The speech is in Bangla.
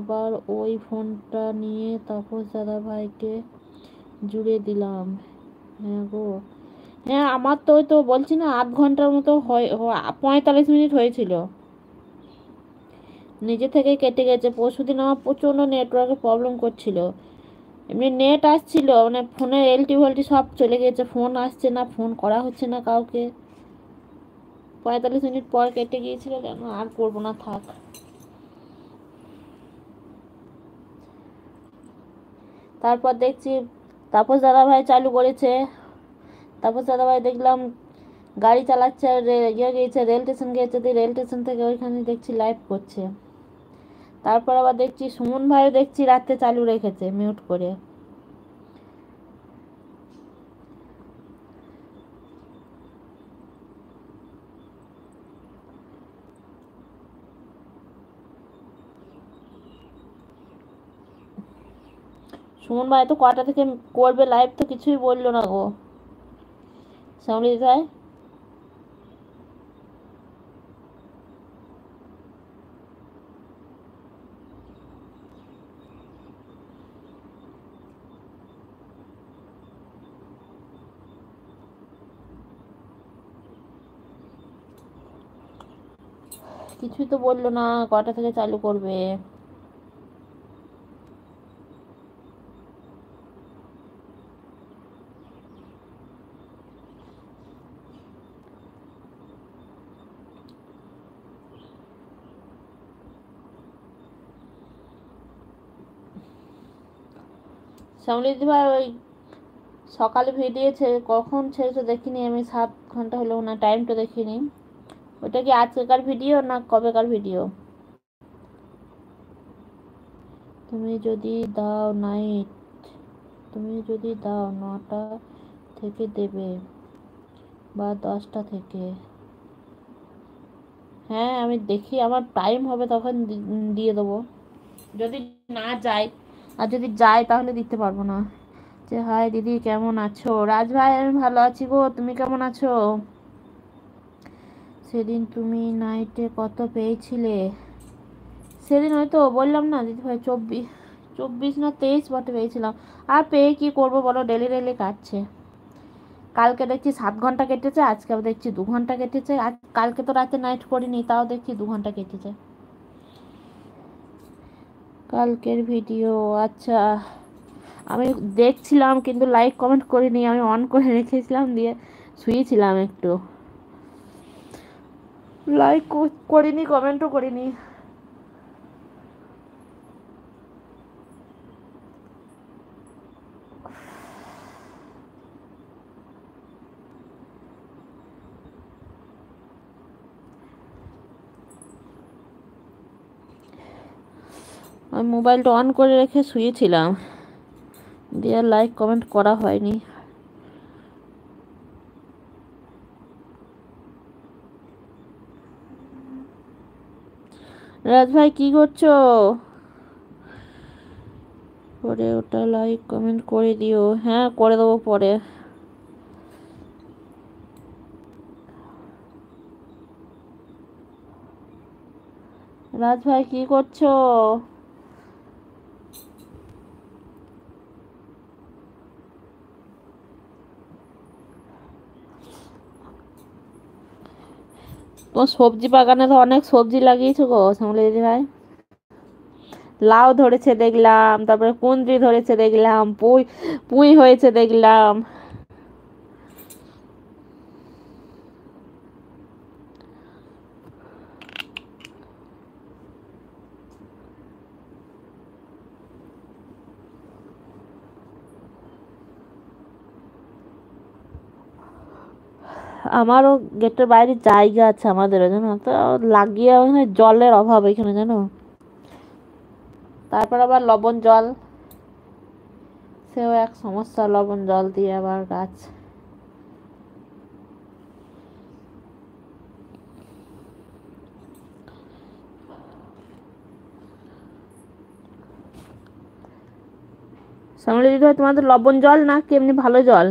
আবার ওই ফোনটা নিয়ে তাপস দাদা ভাইকে জুড়ে দিলাম। হ্যাঁ গো, হ্যাঁ আমার তো ওই তো বলছি না, 8 ঘন্টার মতো 45 মিনিট হয়েছিল, নিজে থেকে কেটে গেছে। পরশুদিন আমার প্রচণ্ড নেটওয়ার্কের প্রবলেম করছিল, এমনি নেট আসছিল, মানে ফোনের এলটি ভেলটি সব চলে গেছে, ফোন আসছে না, ফোন করা হচ্ছে না কাউকে। 45 মিনিট পর কেটে গিয়েছিল, কেন আর করবো না, থাক। তারপর দেখছি তাপস দাদাভাই চালু করেছে। তাপস দাদাভাই দেখলাম গাড়ি চালাচ্ছে, ইয়ে গিয়েছে, রেল স্টেশন গিয়েছে, দিয়ে রেল স্টেশন থেকে ওইখানে দেখছি লাইভ করছে। তারপর আবার দেখছি সুমন ভাইও দেখছি রাত্রে চালু রেখেছে মিউট করে। সুমন ভাই তো কটা থেকে করবে লাইভ, তো কিছুই বললো না গো শ্যামলি ভাই। কিছুই তো বললো না কটা থেকে চালু করবে। শ্যামলি ভাই ওই সকালে ভিডিও কখন ছেড়েছে দেখিনি আমি, 7 ঘন্টা হলো না, টাইমটা দেখিনি। ওটা কি আজকেকার ভিডিও না কবেকার ভিডিও? তুমি যদি দাও নাইট, তুমি যদি দাও 9টা থেকে দেবে বা 10টা থেকে। হ্যাঁ আমি দেখি আমার টাইম হবে তখন দিয়ে দেবো, যদি না যাই, আর যদি যাই তাহলে দিতে পারবো না। যে হাই দিদি কেমন আছো? রাজ ভাই আমি ভালো আছি গো, তুমি কেমন আছো? সেদিন তুমি নাইটে কত পেয়েছিলে? সেদিন হয়তো বললাম না দিদি ভাই, 24 না 23 বটে পেয়েছিলাম। আর পেয়ে কি করবো বলো, ডেলি ডেলি কাটছে। কালকে দেখছি 7 ঘন্টা কেটেছে, আজকে দেখছি 2 ঘন্টা কেটেছে, আর কালকে তো রাতে নাইট করিনি, তাও দেখছি 2 ঘন্টা কেটেছে। কালকের ভিডিও, আচ্ছা আমি দেখছিলাম কিন্তু লাইক কমেন্ট করিনি, আমি অন করে রেখেছিলাম, দিয়ে শুয়েছিলাম একটু, লাইক করিনি কমেন্টও করিনি। আমি মোবাইলটা অন করে রেখে শুয়েছিলাম, দিয়ে লাইক কমেন্ট করা হয়নি। রাজ ভাই কি করছো? পরে ওটা লাইক কমেন্ট করে দিও। হ্যাঁ করে দেবো পরে। রাজ ভাই কি করছো? তোমার সবজি বাগানে তো অনেক সবজি লাগিয়েছো গো শ্যামলী দিদি ভাই। লাউ ধরেছে দেখলাম, তারপরে কুঁদরি ধরেছে দেখলাম, পুঁই পুঁই হয়েছে দেখলাম। আমারও গেটের বাইরে জায়গা আছে আমাদেরও, জানো তো, লাগিয়ে ওখানে জলের অভাব এখানে, জানো। তারপর আবার লবণ জল, সেও এক সমস্যা, লবণ জল দিয়ে আবার গাছ। শ্যামলী দিদি ভাই তোমাদের লবণ জল না কি এমনি ভালো জল?